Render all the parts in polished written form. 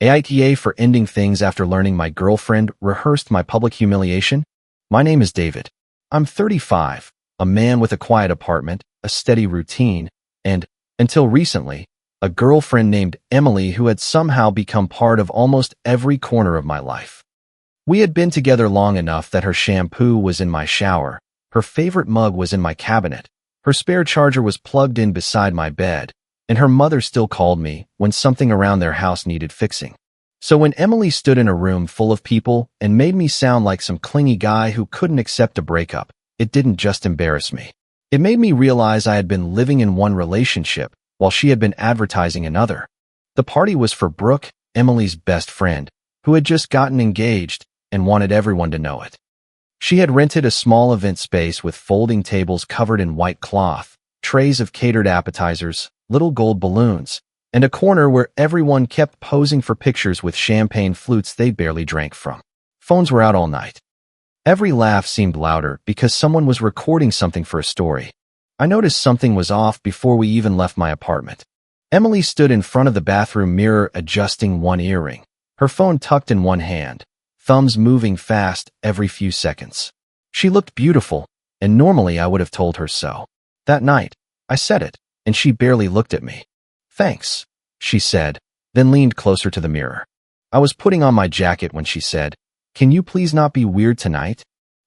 AITA for ending things after learning my girlfriend rehearsed my public humiliation. My name is David. I'm 35, a man with a quiet apartment, a steady routine, and, until recently, a girlfriend named Emily who had somehow become part of almost every corner of my life. We had been together long enough that her shampoo was in my shower, her favorite mug was in my cabinet, her spare charger was plugged in beside my bed, and her mother still called me when something around their house needed fixing. So when Emily stood in a room full of people and made me sound like some clingy guy who couldn't accept a breakup, it didn't just embarrass me. It made me realize I had been living in one relationship while she had been advertising another. The party was for Brooke, Emily's best friend, who had just gotten engaged and wanted everyone to know it. She had rented a small event space with folding tables covered in white cloth, trays of catered appetizers, little gold balloons, and a corner where everyone kept posing for pictures with champagne flutes they barely drank from. Phones were out all night. Every laugh seemed louder because someone was recording something for a story. I noticed something was off before we even left my apartment. Emily stood in front of the bathroom mirror adjusting one earring, her phone tucked in one hand, thumbs moving fast every few seconds. She looked beautiful, and normally I would have told her so. That night, I said it, and she barely looked at me. "Thanks," she said, then leaned closer to the mirror. I was putting on my jacket when she said, "Can you please not be weird tonight?"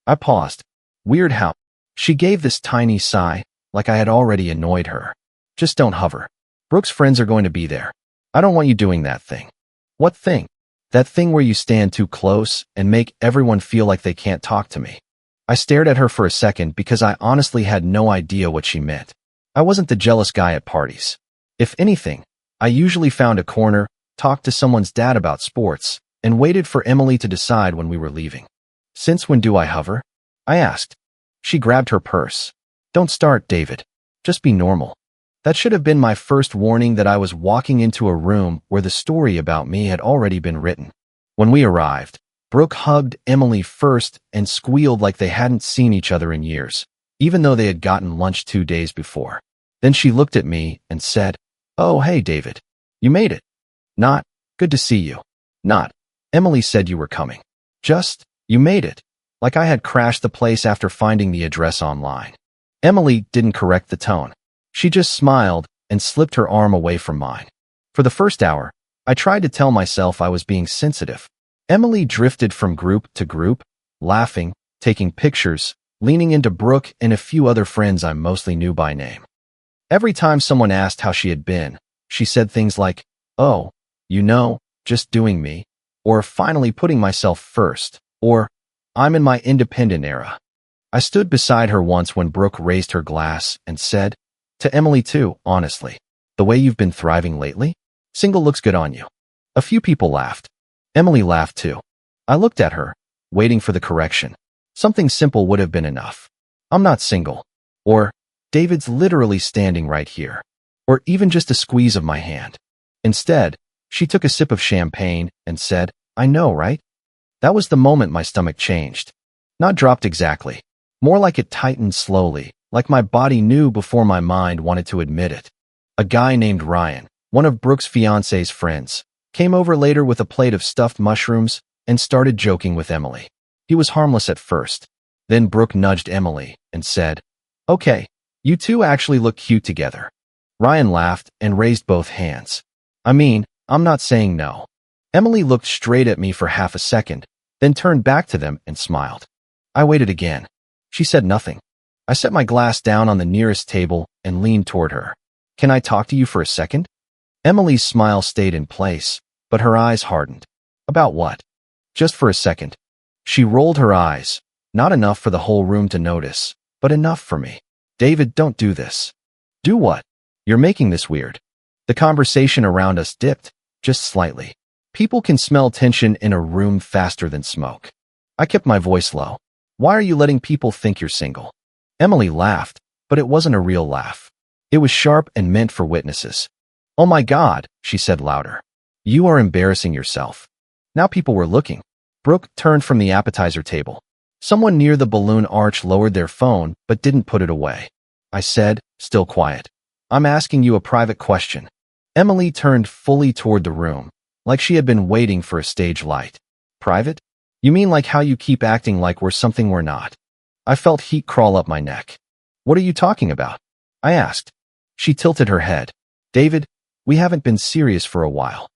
I paused. "Weird how?" She gave this tiny sigh, like I had already annoyed her. "Just don't hover. Brooke's friends are going to be there. I don't want you doing that thing." "What thing?" "That thing where you stand too close and make everyone feel like they can't talk to me." I stared at her for a second because I honestly had no idea what she meant. I wasn't the jealous guy at parties. If anything, I usually found a corner, talked to someone's dad about sports, and waited for Emily to decide when we were leaving. "Since when do I hover?" I asked. She grabbed her purse. "Don't start, David. Just be normal." That should have been my first warning that I was walking into a room where the story about me had already been written. When we arrived, Brooke hugged Emily first and squealed like they hadn't seen each other in years, even though they had gotten lunch 2 days before. Then she looked at me and said, "Oh, hey, David. You made it." Not, "Good to see you." Not, "Emily said you were coming." Just, "You made it." Like I had crashed the place after finding the address online. Emily didn't correct the tone. She just smiled and slipped her arm away from mine. For the first hour, I tried to tell myself I was being sensitive. Emily drifted from group to group, laughing, taking pictures, leaning into Brooke and a few other friends I mostly knew by name. Every time someone asked how she had been, she said things like, "Oh, just doing me," or "finally putting myself first," or "I'm in my independent era." I stood beside her once when Brooke raised her glass and said, "To Emily too, honestly. The way you've been thriving lately? Single looks good on you." A few people laughed. Emily laughed too. I looked at her, waiting for the correction. Something simple would have been enough. "I'm not single." Or, "David's literally standing right here." Or even just a squeeze of my hand. Instead, she took a sip of champagne and said, "I know, right?" That was the moment my stomach changed. Not dropped exactly. More like it tightened slowly, like my body knew before my mind wanted to admit it. A guy named Ryan, one of Brooke's fiance's friends, came over later with a plate of stuffed mushrooms and started joking with Emily. He was harmless at first. Then Brooke nudged Emily and said, "Okay, you two actually look cute together." Ryan laughed and raised both hands. "I mean, I'm not saying no." Emily looked straight at me for half a second, then turned back to them and smiled. I waited again. She said nothing. I set my glass down on the nearest table and leaned toward her. "Can I talk to you for a second?" Emily's smile stayed in place, but her eyes hardened. "About what?" "Just for a second." She rolled her eyes, not enough for the whole room to notice, but enough for me. "David, don't do this." "Do what?" "You're making this weird." The conversation around us dipped, just slightly. People can smell tension in a room faster than smoke. I kept my voice low. "Why are you letting people think you're single?" Emily laughed, but it wasn't a real laugh. It was sharp and meant for witnesses. "Oh my God," she said louder. "You are embarrassing yourself." Now people were looking. Brooke turned from the appetizer table. Someone near the balloon arch lowered their phone but didn't put it away. I said, still quiet, "I'm asking you a private question." Emily turned fully toward the room, like she had been waiting for a stage light. Private? You mean like how you keep acting like we're something we're not? I felt heat crawl up my neck. What are you talking about? I asked. She tilted her head. David, we haven't been serious for a while.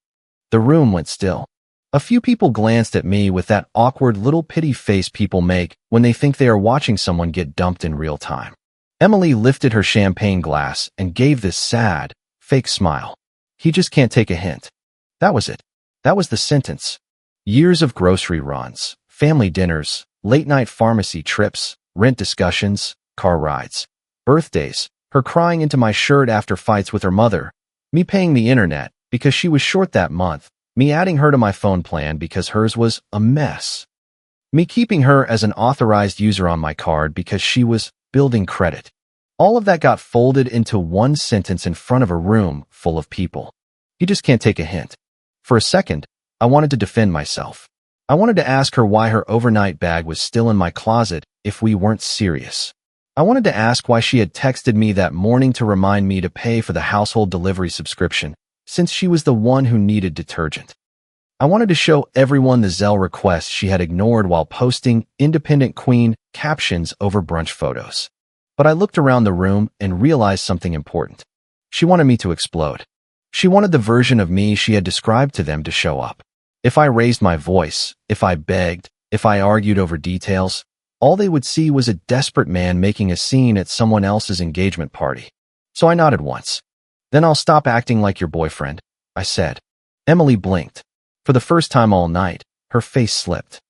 The room went still. A few people glanced at me with that awkward little pity face people make when they think they are watching someone get dumped in real time. Emily lifted her champagne glass and gave this sad, fake smile. He just can't take a hint. That was it. That was the sentence. Years of grocery runs, family dinners, late-night pharmacy trips, rent discussions, car rides, birthdays, her crying into my shirt after fights with her mother, me paying the internet because she was short that month, me adding her to my phone plan because hers was a mess, me keeping her as an authorized user on my card because she was building credit. All of that got folded into one sentence in front of a room full of people. He just can't take a hint. For a second, I wanted to defend myself. I wanted to ask her why her overnight bag was still in my closet if we weren't serious. I wanted to ask why she had texted me that morning to remind me to pay for the household delivery subscription, since she was the one who needed detergent. I wanted to show everyone the Zelle requests she had ignored while posting independent queen captions over brunch photos. But I looked around the room and realized something important. She wanted me to explode. She wanted the version of me she had described to them to show up. If I raised my voice, if I begged, if I argued over details, all they would see was a desperate man making a scene at someone else's engagement party. So I nodded once. Then I'll stop acting like your boyfriend, I said. Emily blinked. For the first time all night, her face slipped.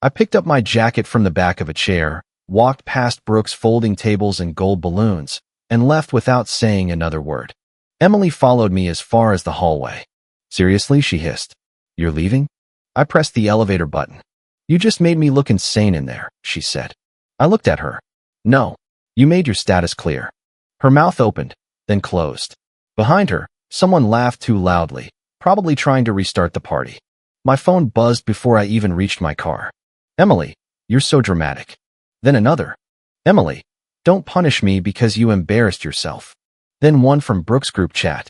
I picked up my jacket from the back of a chair, walked past Brooke's folding tables and gold balloons, and left without saying another word. Emily followed me as far as the hallway. Seriously, she hissed. You're leaving? I pressed the elevator button. You just made me look insane in there, she said. I looked at her. No, you made your status clear. Her mouth opened, then closed. Behind her, someone laughed too loudly, probably trying to restart the party. My phone buzzed before I even reached my car. Emily, you're so dramatic. Then another. Emily, don't punish me because you embarrassed yourself. Then one from Brooke's group chat.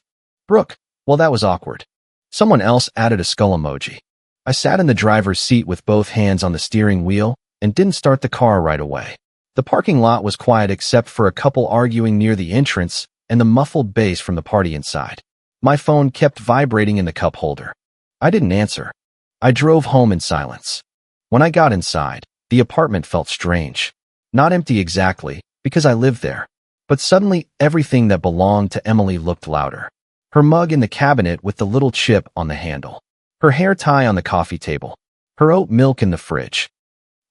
Brooke, well, that was awkward. Someone else added a skull emoji. I sat in the driver's seat with both hands on the steering wheel and didn't start the car right away. The parking lot was quiet except for a couple arguing near the entrance and the muffled bass from the party inside. My phone kept vibrating in the cup holder. I didn't answer. I drove home in silence. When I got inside, the apartment felt strange. Not empty exactly, because I lived there. But suddenly, everything that belonged to Emily looked louder. Her mug in the cabinet with the little chip on the handle. Her hair tie on the coffee table. Her oat milk in the fridge.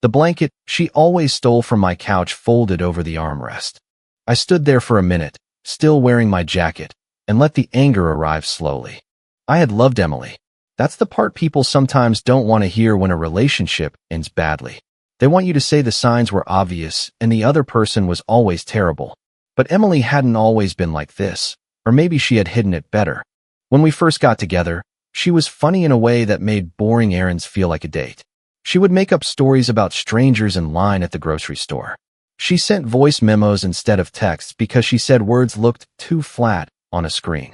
The blanket she always stole from my couch folded over the armrest. I stood there for a minute, still wearing my jacket, and let the anger arrive slowly. I had loved Emily. That's the part people sometimes don't want to hear when a relationship ends badly. They want you to say the signs were obvious and the other person was always terrible. But Emily hadn't always been like this, or maybe she had hidden it better. When we first got together, she was funny in a way that made boring errands feel like a date. She would make up stories about strangers in line at the grocery store. She sent voice memos instead of texts because she said words looked too flat on a screen.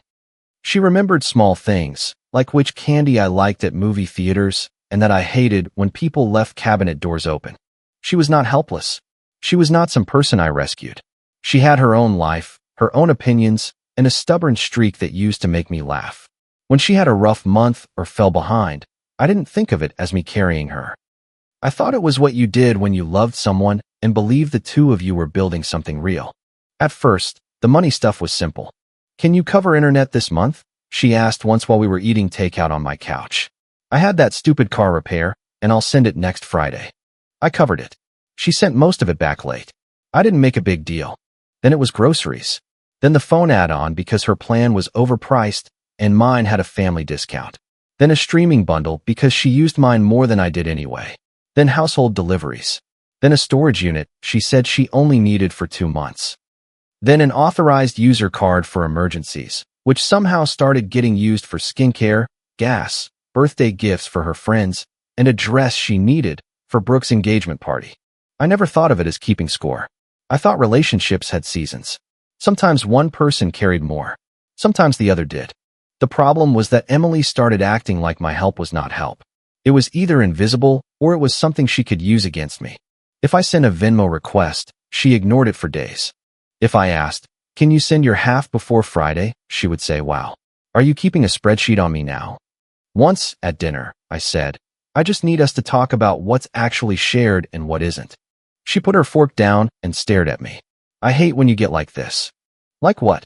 She remembered small things, like which candy I liked at movie theaters and that I hated when people left cabinet doors open. She was not helpless. She was not some person I rescued. She had her own life, her own opinions, and a stubborn streak that used to make me laugh. When she had a rough month or fell behind, I didn't think of it as me carrying her. I thought it was what you did when you loved someone and believed the two of you were building something real. At first, the money stuff was simple. Can you cover internet this month? She asked once while we were eating takeout on my couch. I had that stupid car repair, and I'll send it next Friday. I covered it. She sent most of it back late. I didn't make a big deal. Then it was groceries. Then the phone add-on because her plan was overpriced and mine had a family discount. Then a streaming bundle because she used mine more than I did anyway. Then household deliveries. Then a storage unit she said she only needed for 2 months. Then an authorized user card for emergencies, which somehow started getting used for skincare, gas, birthday gifts for her friends, and a dress she needed for Brooke's engagement party. I never thought of it as keeping score. I thought relationships had seasons. Sometimes one person carried more. Sometimes the other did. The problem was that Emily started acting like my help was not help. It was either invisible or it was something she could use against me. If I sent a Venmo request, she ignored it for days. If I asked, "Can you send your half before Friday?" she would say, "Wow, are you keeping a spreadsheet on me now?" Once, at dinner, I said, "I just need us to talk about what's actually shared and what isn't." She put her fork down and stared at me. "I hate when you get like this." Like what?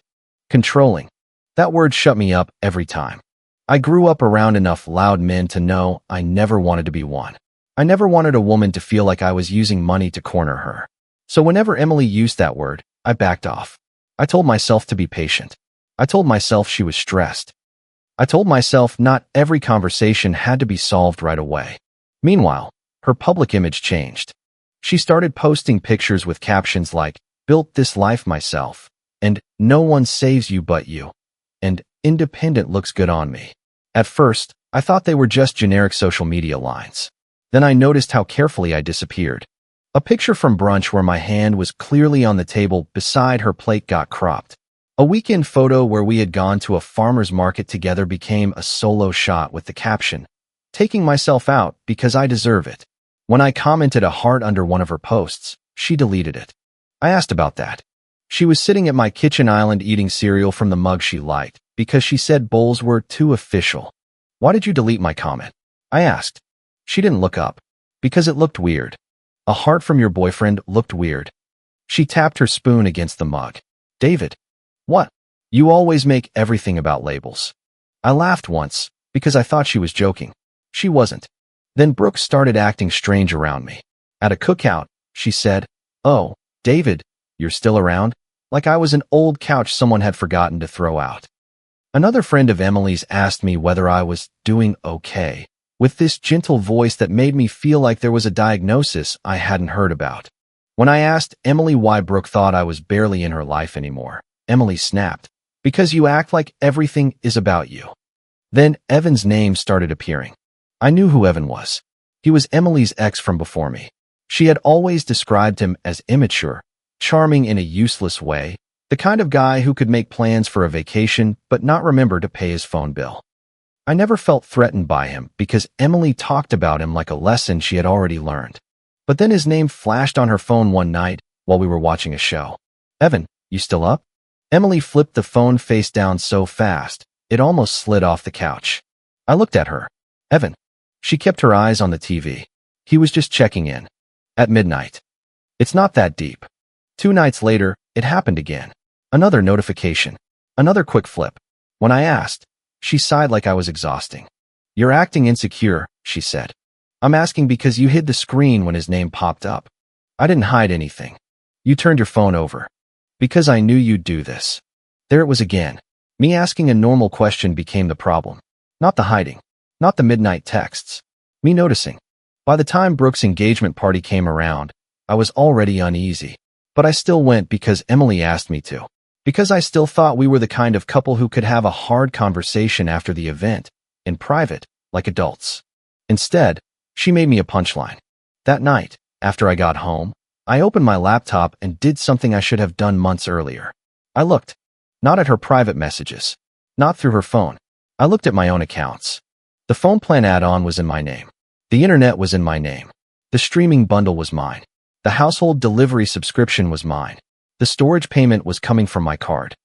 Controlling. That word shut me up every time. I grew up around enough loud men to know I never wanted to be one. I never wanted a woman to feel like I was using money to corner her. So whenever Emily used that word, I backed off. I told myself to be patient. I told myself she was stressed. I told myself not every conversation had to be solved right away. Meanwhile, her public image changed. She started posting pictures with captions like, "Built this life myself," and "No one saves you but you," and "Independent looks good on me." At first, I thought they were just generic social media lines. Then I noticed how carefully I disappeared. A picture from brunch where my hand was clearly on the table beside her plate got cropped. A weekend photo where we had gone to a farmer's market together became a solo shot with the caption, "Taking myself out because I deserve it." When I commented a heart under one of her posts, she deleted it. I asked about that. She was sitting at my kitchen island eating cereal from the mug she liked because she said bowls were too official. "Why did you delete my comment?" I asked. She didn't look up. "Because it looked weird." "A heart from your boyfriend looked weird." She tapped her spoon against the mug. "David." "What?" "You always make everything about labels." I laughed once because I thought she was joking. She wasn't. Then Brooke started acting strange around me. At a cookout, she said, "Oh, David, you're still around?" Like I was an old couch someone had forgotten to throw out. Another friend of Emily's asked me whether I was doing okay, with this gentle voice that made me feel like there was a diagnosis I hadn't heard about. When I asked Emily why Brooke thought I was barely in her life anymore, Emily snapped, "Because you act like everything is about you." Then Evan's name started appearing. I knew who Evan was. He was Emily's ex from before me. She had always described him as immature, charming in a useless way, the kind of guy who could make plans for a vacation but not remember to pay his phone bill. I never felt threatened by him because Emily talked about him like a lesson she had already learned. But then his name flashed on her phone one night while we were watching a show. "Evan, you still up?" Emily flipped the phone face down so fast, it almost slid off the couch. I looked at her. "Evan." She kept her eyes on the TV. "He was just checking in. At midnight." "It's not that deep." 2 nights later, it happened again. Another notification. Another quick flip. When I asked, she sighed like I was exhausting. "You're acting insecure," she said. "I'm asking because you hid the screen when his name popped up." "I didn't hide anything." "You turned your phone over." "Because I knew you'd do this." There it was again. Me asking a normal question became the problem. Not the hiding. Not the midnight texts. Me noticing. By the time Brooke's engagement party came around, I was already uneasy. But I still went because Emily asked me to. Because I still thought we were the kind of couple who could have a hard conversation after the event, in private, like adults. Instead, she made me a punchline. That night, after I got home, I opened my laptop and did something I should have done months earlier. I looked. Not at her private messages. Not through her phone. I looked at my own accounts. The phone plan add-on was in my name. The internet was in my name. The streaming bundle was mine. The household delivery subscription was mine. The storage payment was coming from my card.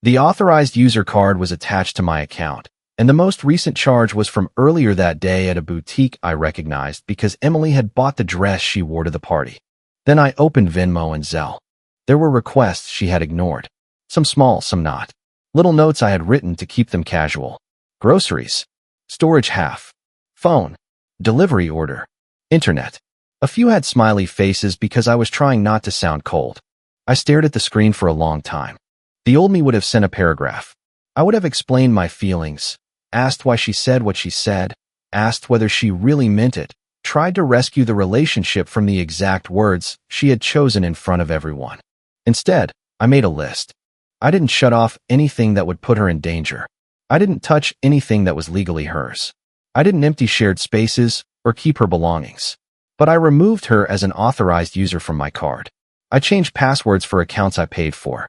The authorized user card was attached to my account, and the most recent charge was from earlier that day at a boutique I recognized because Emily had bought the dress she wore to the party. Then I opened Venmo and Zelle. There were requests she had ignored. Some small, some not. Little notes I had written to keep them casual. Groceries. Storage half. Phone. Delivery order. Internet. A few had smiley faces because I was trying not to sound cold. I stared at the screen for a long time. The old me would have sent a paragraph. I would have explained my feelings, asked why she said what she said, asked whether she really meant it, tried to rescue the relationship from the exact words she had chosen in front of everyone. Instead, I made a list. I didn't shut off anything that would put her in danger. I didn't touch anything that was legally hers. I didn't empty shared spaces or keep her belongings. But I removed her as an authorized user from my card. I changed passwords for accounts I paid for.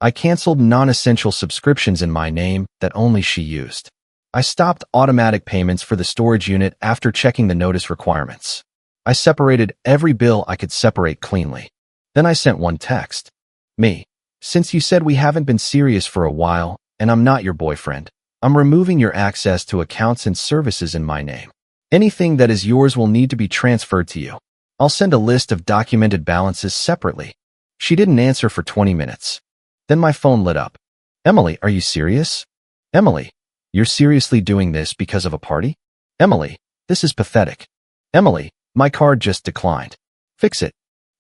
I canceled non-essential subscriptions in my name that only she used. I stopped automatic payments for the storage unit after checking the notice requirements. I separated every bill I could separate cleanly. Then I sent one text. Me, since you said we haven't been serious for a while, and I'm not your boyfriend, I'm removing your access to accounts and services in my name. Anything that is yours will need to be transferred to you. I'll send a list of documented balances separately. She didn't answer for 20 minutes. Then my phone lit up. Emily, are you serious? Emily, you're seriously doing this because of a party? Emily, this is pathetic. Emily, my card just declined. Fix it.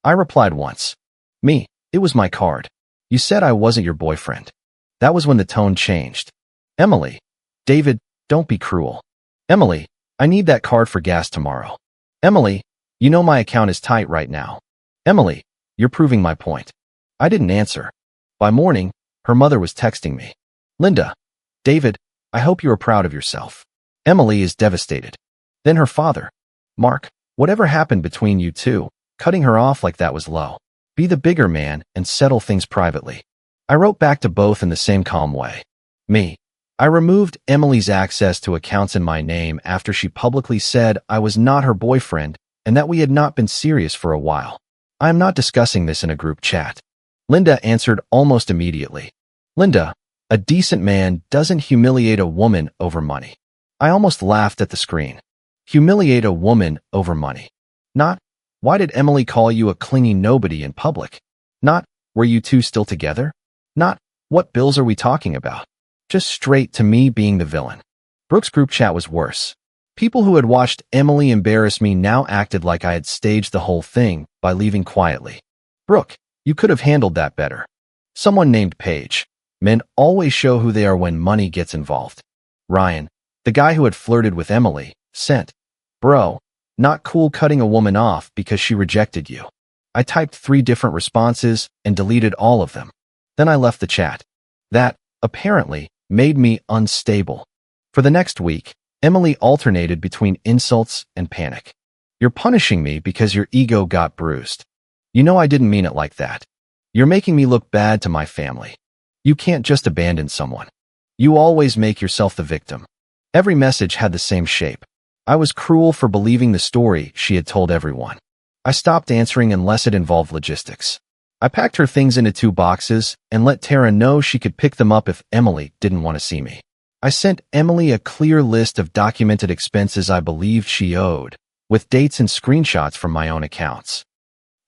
I replied once. Me, it was my card. You said I wasn't your boyfriend. That was when the tone changed. Emily, David, don't be cruel. Emily, I need that card for gas tomorrow. Emily, you know my account is tight right now. Emily, you're proving my point. I didn't answer. By morning, her mother was texting me. Linda, David, I hope you are proud of yourself. Emily is devastated. Then her father. Mark, whatever happened between you two, cutting her off like that was low. Be the bigger man and settle things privately. I wrote back to both in the same calm way. Me, I removed Emily's access to accounts in my name after she publicly said I was not her boyfriend and that we had not been serious for a while. I am not discussing this in a group chat. Linda answered almost immediately. Linda, a decent man doesn't humiliate a woman over money. I almost laughed at the screen. Humiliate a woman over money. Not, why did Emily call you a clingy nobody in public? Not, were you two still together? Not, what bills are we talking about? Just straight to me being the villain. Brooke's group chat was worse. People who had watched Emily embarrass me now acted like I had staged the whole thing by leaving quietly. Brooke, you could have handled that better. Someone named Paige. Men always show who they are when money gets involved. Ryan, the guy who had flirted with Emily, sent, Bro, not cool cutting a woman off because she rejected you. I typed 3 different responses and deleted all of them. Then I left the chat. That, apparently, made me unstable. For the next week, Emily alternated between insults and panic. You're punishing me because your ego got bruised. You know I didn't mean it like that. You're making me look bad to my family. You can't just abandon someone. You always make yourself the victim. Every message had the same shape. I was cruel for believing the story she had told everyone. I stopped answering unless it involved logistics. I packed her things into 2 boxes and let Tara know she could pick them up if Emily didn't want to see me. I sent Emily a clear list of documented expenses I believed she owed, with dates and screenshots from my own accounts.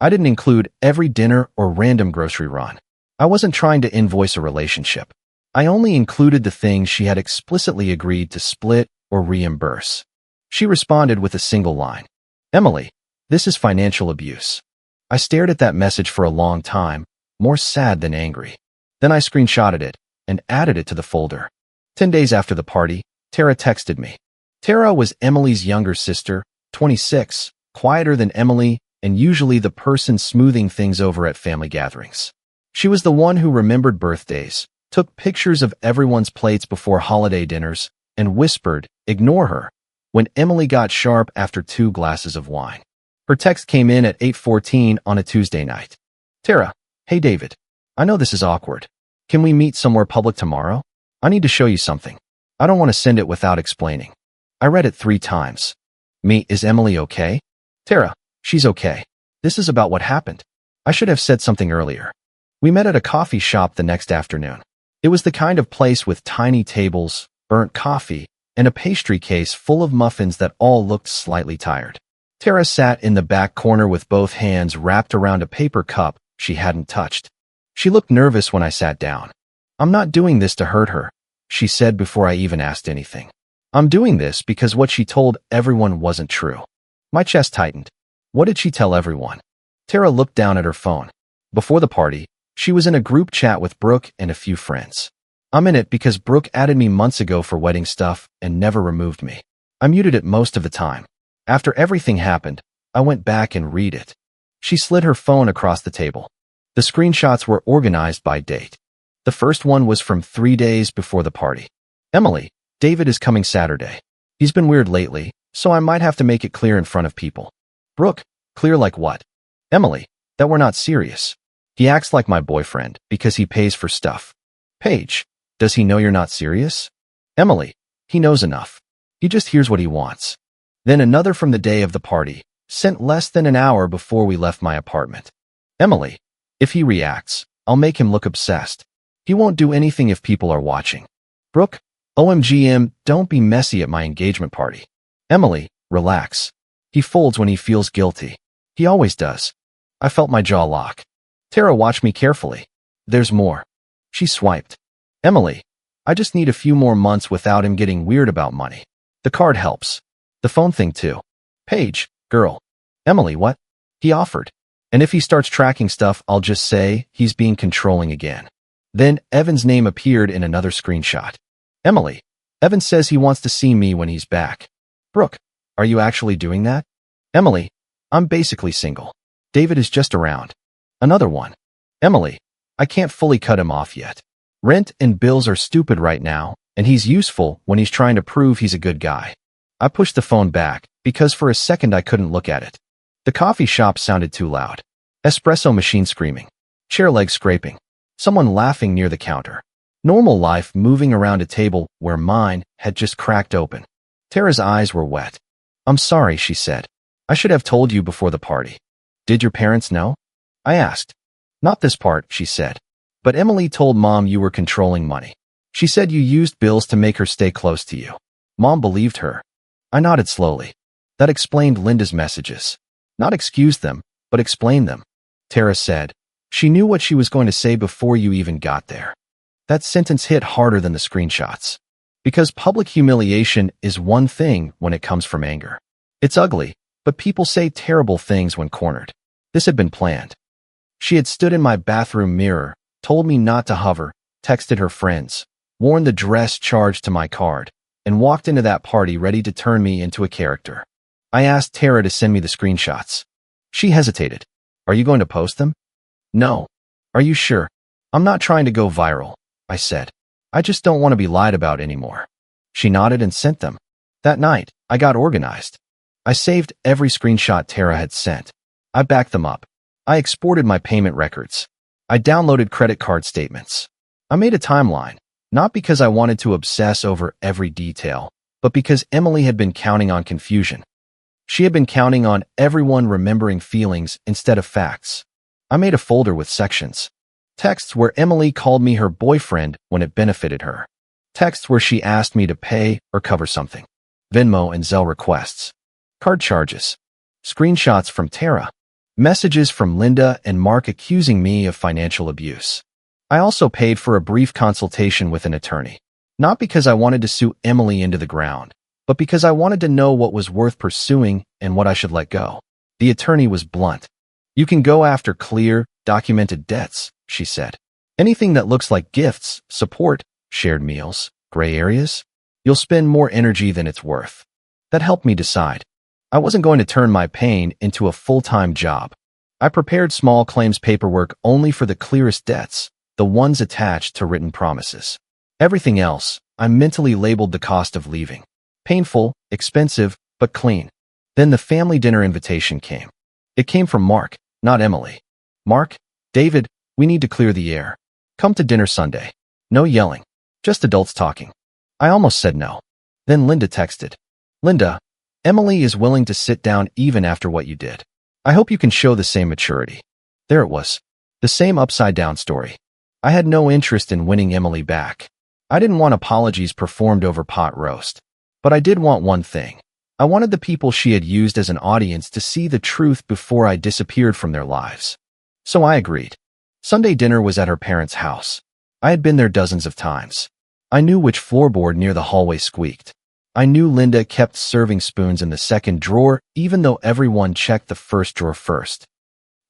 I didn't include every dinner or random grocery run. I wasn't trying to invoice a relationship. I only included the things she had explicitly agreed to split or reimburse. She responded with a single line. Emily, this is financial abuse. I stared at that message for a long time, more sad than angry. Then I screenshotted it and added it to the folder. 10 days after the party, Tara texted me. Tara was Emily's younger sister, 26, quieter than Emily, and usually the person smoothing things over at family gatherings. She was the one who remembered birthdays, took pictures of everyone's plates before holiday dinners, and whispered, "Ignore her," when Emily got sharp after 2 glasses of wine. Her text came in at 8:14 on a Tuesday night. Tara, hey David. I know this is awkward. Can we meet somewhere public tomorrow? I need to show you something. I don't want to send it without explaining. I read it 3 times. Me, is Emily okay? Tara, she's okay. This is about what happened. I should have said something earlier. We met at a coffee shop the next afternoon. It was the kind of place with tiny tables, burnt coffee, and a pastry case full of muffins that all looked slightly tired. Tara sat in the back corner with both hands wrapped around a paper cup she hadn't touched. She looked nervous when I sat down. I'm not doing this to hurt her, she said before I even asked anything. I'm doing this because what she told everyone wasn't true. My chest tightened. What did she tell everyone? Tara looked down at her phone. Before the party, she was in a group chat with Brooke and a few friends. I'm in it because Brooke added me months ago for wedding stuff and never removed me. I muted it most of the time. After everything happened, I went back and read it. She slid her phone across the table. The screenshots were organized by date. The first one was from 3 days before the party. Emily, David is coming Saturday. He's been weird lately, so I might have to make it clear in front of people. Brooke, clear like what? Emily, that we're not serious. He acts like my boyfriend because he pays for stuff. Paige, does he know you're not serious? Emily, he knows enough. He just hears what he wants. Then another from the day of the party, sent less than an hour before we left my apartment. Emily, if he reacts, I'll make him look obsessed. He won't do anything if people are watching. Brooke, OMGM, don't be messy at my engagement party. Emily, relax. He folds when he feels guilty. He always does. I felt my jaw lock. Tara watched me carefully. There's more. She swiped. Emily, I just need a few more months without him getting weird about money. The card helps. The phone thing too. Paige, girl. Emily, what? He offered. And if he starts tracking stuff, I'll just say he's being controlling again. Then Evan's name appeared in another screenshot. Emily, Evan says he wants to see me when he's back. Brooke, are you actually doing that? Emily, I'm basically single. David is just around. Another one. Emily, I can't fully cut him off yet. Rent and bills are stupid right now, and he's useful when he's trying to prove he's a good guy. I pushed the phone back because for a second I couldn't look at it. The coffee shop sounded too loud. Espresso machine screaming. Chair legs scraping. Someone laughing near the counter. Normal life moving around a table where mine had just cracked open. Tara's eyes were wet. I'm sorry, she said. I should have told you before the party. Did your parents know? I asked. Not this part, she said. But Emily told Mom you were controlling money. She said you used bills to make her stay close to you. Mom believed her. I nodded slowly. That explained Linda's messages. Not excused them, but explained them. Tara said. She knew what she was going to say before you even got there. That sentence hit harder than the screenshots. Because public humiliation is one thing when it comes from anger. It's ugly, but people say terrible things when cornered. This had been planned. She had stood in my bathroom mirror, told me not to hover, texted her friends, worn the dress charged to my card, and walked into that party ready to turn me into a character. I asked Tara to send me the screenshots. She hesitated. Are you going to post them? No. Are you sure? I'm not trying to go viral, I said. I just don't want to be lied about anymore. She nodded and sent them. That night, I got organized. I saved every screenshot Tara had sent. I backed them up. I exported my payment records. I downloaded credit card statements. I made a timeline, not because I wanted to obsess over every detail, but because Emily had been counting on confusion. She had been counting on everyone remembering feelings instead of facts. I made a folder with sections. Texts where Emily called me her boyfriend when it benefited her. Texts where she asked me to pay or cover something. Venmo and Zelle requests. Card charges. Screenshots from Tara. Messages from Linda and Mark accusing me of financial abuse. I also paid for a brief consultation with an attorney. Not because I wanted to sue Emily into the ground, but because I wanted to know what was worth pursuing and what I should let go. The attorney was blunt. You can go after clear, documented debts, she said. Anything that looks like gifts, support, shared meals, gray areas, you'll spend more energy than it's worth. That helped me decide. I wasn't going to turn my pain into a full-time job. I prepared small claims paperwork only for the clearest debts, the ones attached to written promises. Everything else, I mentally labeled the cost of leaving. Painful, expensive, but clean. Then the family dinner invitation came. It came from Mark, not Emily. Mark, David, we need to clear the air. Come to dinner Sunday. No yelling. Just adults talking. I almost said no. Then Linda texted. Linda, Emily is willing to sit down even after what you did. I hope you can show the same maturity. There it was. The same upside-down story. I had no interest in winning Emily back. I didn't want apologies performed over pot roast. But I did want one thing. I wanted the people she had used as an audience to see the truth before I disappeared from their lives. So I agreed. Sunday dinner was at her parents' house. I had been there dozens of times. I knew which floorboard near the hallway squeaked. I knew Linda kept serving spoons in the second drawer, even though everyone checked the first drawer first.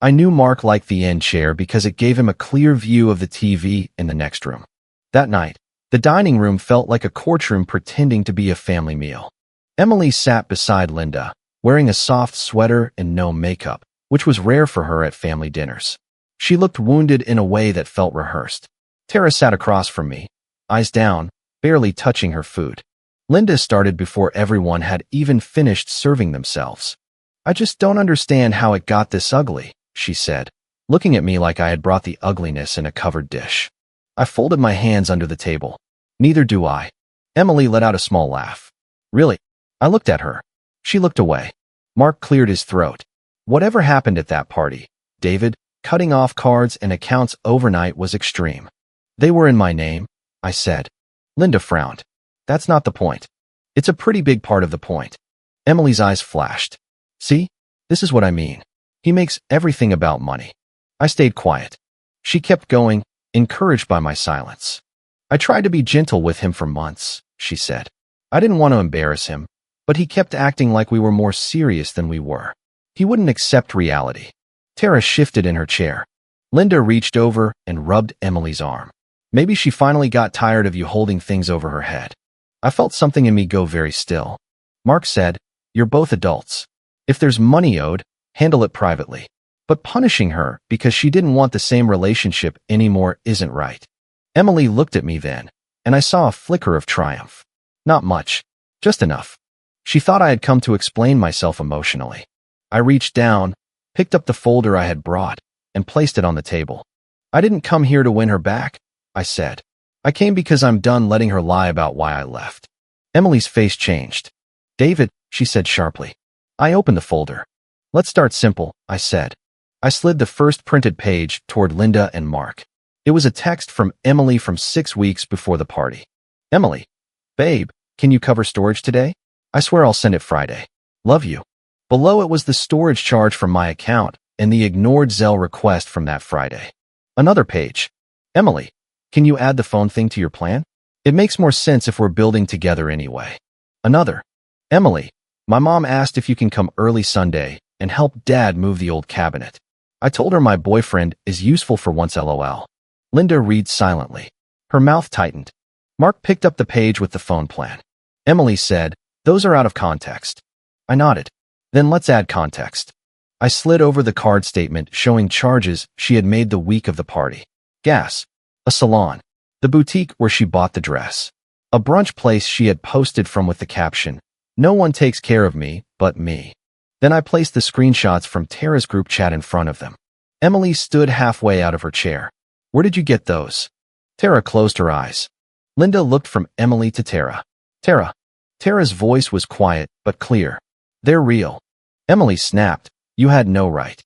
I knew Mark liked the end chair because it gave him a clear view of the TV in the next room. That night, the dining room felt like a courtroom pretending to be a family meal. Emily sat beside Linda, wearing a soft sweater and no makeup, which was rare for her at family dinners. She looked wounded in a way that felt rehearsed. Tara sat across from me, eyes down, barely touching her food. Linda started before everyone had even finished serving themselves. I just don't understand how it got this ugly, she said, looking at me like I had brought the ugliness in a covered dish. I folded my hands under the table. Neither do I. Emily let out a small laugh. Really? I looked at her. She looked away. Mark cleared his throat. Whatever happened at that party, David, cutting off cards and accounts overnight was extreme. They were in my name, I said. Linda frowned. That's not the point. It's a pretty big part of the point. Emily's eyes flashed. See? This is what I mean. He makes everything about money. I stayed quiet. She kept going, encouraged by my silence. I tried to be gentle with him for months, she said. I didn't want to embarrass him, but he kept acting like we were more serious than we were. He wouldn't accept reality. Tara shifted in her chair. Linda reached over and rubbed Emily's arm. Maybe she finally got tired of you holding things over her head. I felt something in me go very still. Mark said, you're both adults. If there's money owed, handle it privately. But punishing her because she didn't want the same relationship anymore isn't right. Emily looked at me then, and I saw a flicker of triumph. Not much, just enough. She thought I had come to explain myself emotionally. I reached down, picked up the folder I had brought, and placed it on the table. I didn't come here to win her back, I said. I came because I'm done letting her lie about why I left. Emily's face changed. David, she said sharply. I opened the folder. Let's start simple, I said. I slid the first printed page toward Linda and Mark. It was a text from Emily from 6 weeks before the party. Emily, babe, can you cover storage today? I swear I'll send it Friday. Love you. Below it was the storage charge from my account and the ignored Zelle request from that Friday. Another page. Emily, can you add the phone thing to your plan? It makes more sense if we're building together anyway. Another. Emily, my mom asked if you can come early Sunday and help Dad move the old cabinet. I told her my boyfriend is useful for once LOL. Linda read silently. Her mouth tightened. Mark picked up the page with the phone plan. Emily said, those are out of context. I nodded. Then let's add context. I slid over the card statement showing charges she had made the week of the party. Gas. A salon. The boutique where she bought the dress. A brunch place she had posted from with the caption, no one takes care of me but me. Then I placed the screenshots from Tara's group chat in front of them. Emily stood halfway out of her chair. Where did you get those? Tara closed her eyes. Linda looked from Emily to Tara. Tara. Tara's voice was quiet but clear. They're real. Emily snapped. You had no right.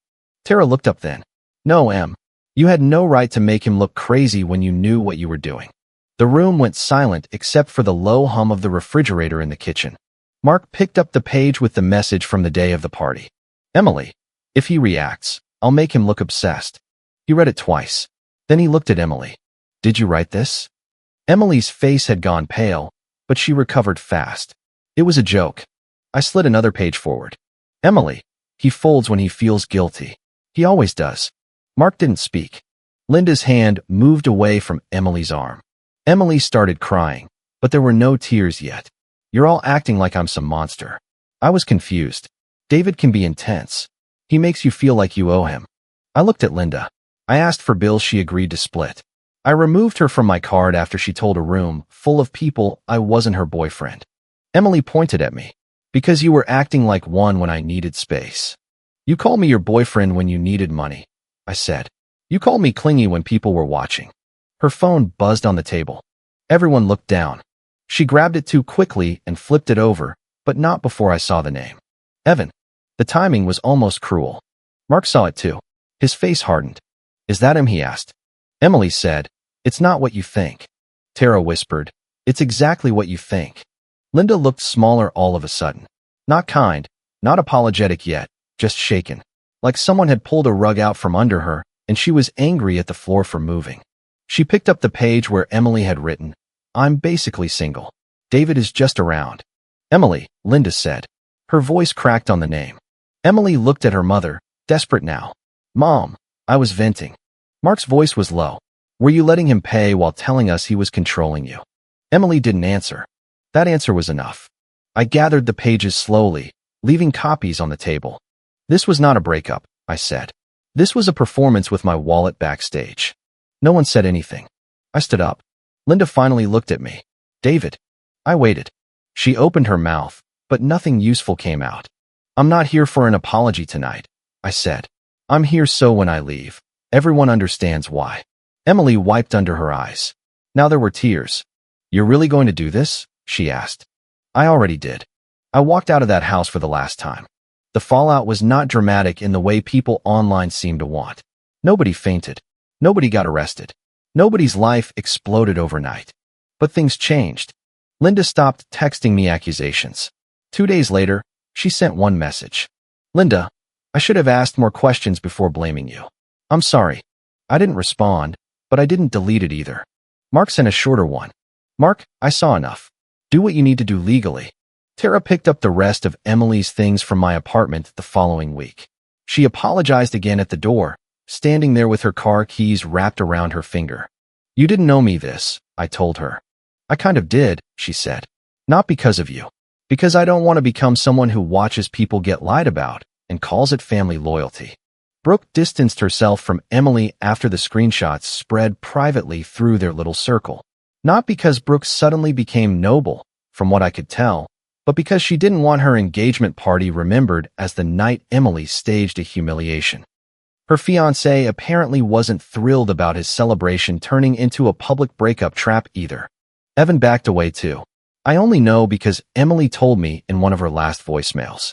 Tara looked up then. No, Em. You had no right to make him look crazy when you knew what you were doing. The room went silent except for the low hum of the refrigerator in the kitchen. Mark picked up the page with the message from the day of the party. Emily, if he reacts, I'll make him look obsessed. He read it twice. Then he looked at Emily. Did you write this? Emily's face had gone pale, but she recovered fast. It was a joke. I slid another page forward. Emily, he folds when he feels guilty. He always does. Mark didn't speak. Linda's hand moved away from Emily's arm. Emily started crying, but there were no tears yet. You're all acting like I'm some monster. I was confused. David can be intense. He makes you feel like you owe him. I looked at Linda. I asked for bills she agreed to split. I removed her from my card after she told a room full of people I wasn't her boyfriend. Emily pointed at me. Because you were acting like one when I needed space. You called me your boyfriend when you needed money, I said. You called me clingy when people were watching. Her phone buzzed on the table. Everyone looked down. She grabbed it too quickly and flipped it over, but not before I saw the name. Evan. The timing was almost cruel. Mark saw it too. His face hardened. Is that him? He asked. Emily said, it's not what you think. Tara whispered, it's exactly what you think. Linda looked smaller all of a sudden. Not kind, not apologetic yet, just shaken. Like someone had pulled a rug out from under her, and she was angry at the floor for moving. She picked up the page where Emily had written, I'm basically single. David is just around. Emily, Linda said. Her voice cracked on the name. Emily looked at her mother, desperate now. Mom, I was venting. Mark's voice was low. Were you letting him pay while telling us he was controlling you? Emily didn't answer. That answer was enough. I gathered the pages slowly, leaving copies on the table. This was not a breakup, I said. This was a performance with my wallet backstage. No one said anything. I stood up. Linda finally looked at me. David. I waited. She opened her mouth, but nothing useful came out. I'm not here for an apology tonight, I said. I'm here so when I leave, Everyone understands why. Emily wiped under her eyes. Now there were tears. You're really going to do this? She asked. I already did. I walked out of that house for the last time. The fallout was not dramatic in the way people online seem to want. Nobody fainted. Nobody got arrested. Nobody's life exploded overnight. But things changed. Linda stopped texting me accusations. 2 days later, she sent one message. Linda, I should have asked more questions before blaming you. I'm sorry. I didn't respond, but I didn't delete it either. Mark sent a shorter one. Mark, I saw enough. Do what you need to do legally. Tara picked up the rest of Emily's things from my apartment the following week. She apologized again at the door, standing there with her car keys wrapped around her finger. You didn't know me this, I told her. I kind of did, she said. Not because of you. Because I don't want to become someone who watches people get lied about and calls it family loyalty. Brooke distanced herself from Emily after the screenshots spread privately through their little circle. Not because Brooke suddenly became noble, from what I could tell, but because she didn't want her engagement party remembered as the night Emily staged a humiliation. Her fiancé apparently wasn't thrilled about his celebration turning into a public breakup trap either. Evan backed away too. I only know because Emily told me in one of her last voicemails.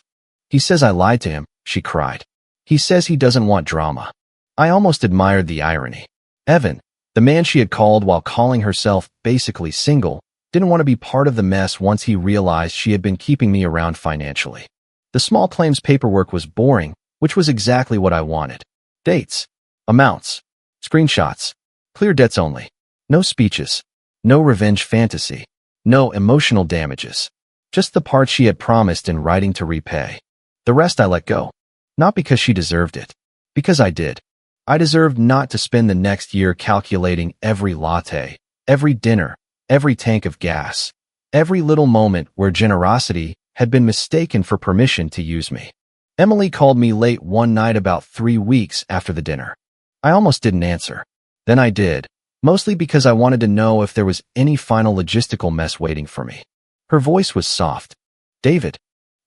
He says I lied to him, she cried. He says he doesn't want drama. I almost admired the irony. Evan, the man she had called while calling herself basically single, didn't want to be part of the mess once he realized she had been keeping me around financially. The small claims paperwork was boring, which was exactly what I wanted. Dates, amounts, screenshots, clear debts only. No speeches, no revenge fantasy, no emotional damages. Just the part she had promised in writing to repay. The rest I let go. Not because she deserved it. Because I did. I deserved not to spend the next year calculating every latte, every dinner, every tank of gas, every little moment where generosity had been mistaken for permission to use me. Emily called me late one night about 3 weeks after the dinner. I almost didn't answer. Then I did, mostly because I wanted to know if there was any final logistical mess waiting for me. Her voice was soft. David.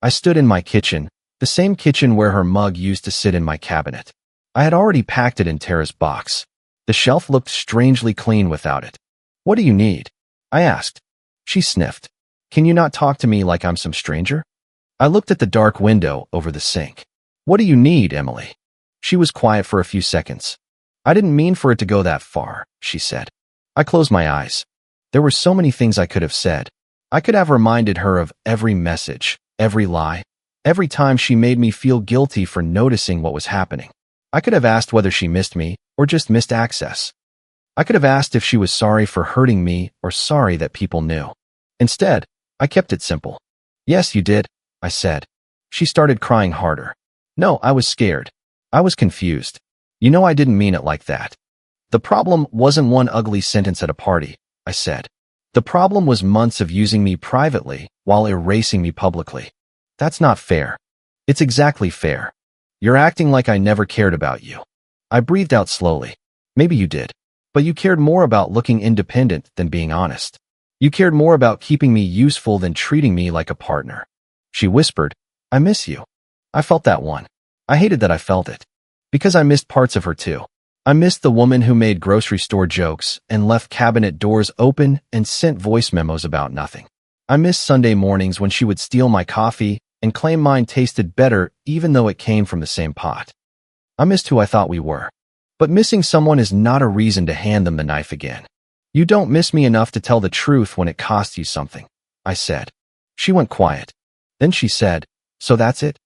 I stood in my kitchen, the same kitchen where her mug used to sit in my cabinet. I had already packed it in Tara's box. The shelf looked strangely clean without it. What do you need? I asked. She sniffed. Can you not talk to me like I'm some stranger? I looked at the dark window over the sink. What do you need, Emily? She was quiet for a few seconds. I didn't mean for it to go that far, she said. I closed my eyes. There were so many things I could have said. I could have reminded her of every message, every lie, every time she made me feel guilty for noticing what was happening. I could have asked whether she missed me or just missed access. I could have asked if she was sorry for hurting me or sorry that people knew. Instead, I kept it simple. Yes, you did, I said. She started crying harder. No, I was scared. I was confused. You know I didn't mean it like that. The problem wasn't one ugly sentence at a party, I said. The problem was months of using me privately while erasing me publicly. That's not fair. It's exactly fair. You're acting like I never cared about you. I breathed out slowly. Maybe you did. But you cared more about looking independent than being honest. You cared more about keeping me useful than treating me like a partner. She whispered, I miss you. I felt that one. I hated that I felt it. Because I missed parts of her too. I missed the woman who made grocery store jokes and left cabinet doors open and sent voice memos about nothing. I missed Sunday mornings when she would steal my coffee and claim mine tasted better even though it came from the same pot. I missed who I thought we were. But missing someone is not a reason to hand them the knife again. You don't miss me enough to tell the truth when it costs you something, I said. She went quiet. Then she said, so that's it?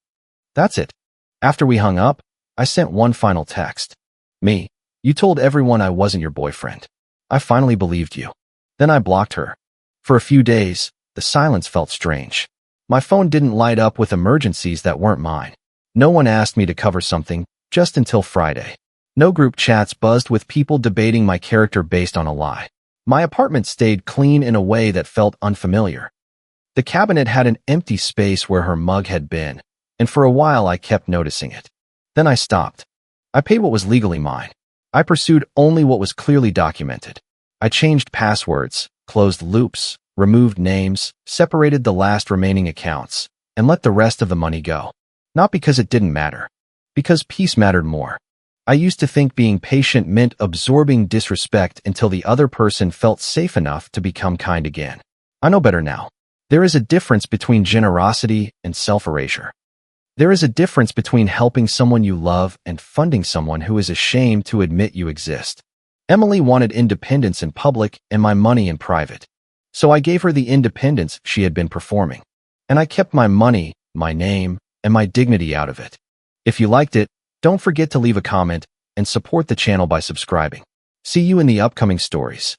That's it. After we hung up, I sent one final text. Me, you told everyone I wasn't your boyfriend. I finally believed you. Then I blocked her. For a few days, the silence felt strange. My phone didn't light up with emergencies that weren't mine. No one asked me to cover something, just until Friday. No group chats buzzed with people debating my character based on a lie. My apartment stayed clean in a way that felt unfamiliar. The cabinet had an empty space where her mug had been, and for a while I kept noticing it. Then I stopped. I paid what was legally mine. I pursued only what was clearly documented. I changed passwords, closed loops, removed names, separated the last remaining accounts, and let the rest of the money go. Not because it didn't matter. Because peace mattered more. I used to think being patient meant absorbing disrespect until the other person felt safe enough to become kind again. I know better now. There is a difference between generosity and self-erasure. There is a difference between helping someone you love and funding someone who is ashamed to admit you exist. Emily wanted independence in public and my money in private. So I gave her the independence she had been performing. And I kept my money, my name, and my dignity out of it. If you liked it, don't forget to leave a comment and support the channel by subscribing. See you in the upcoming stories.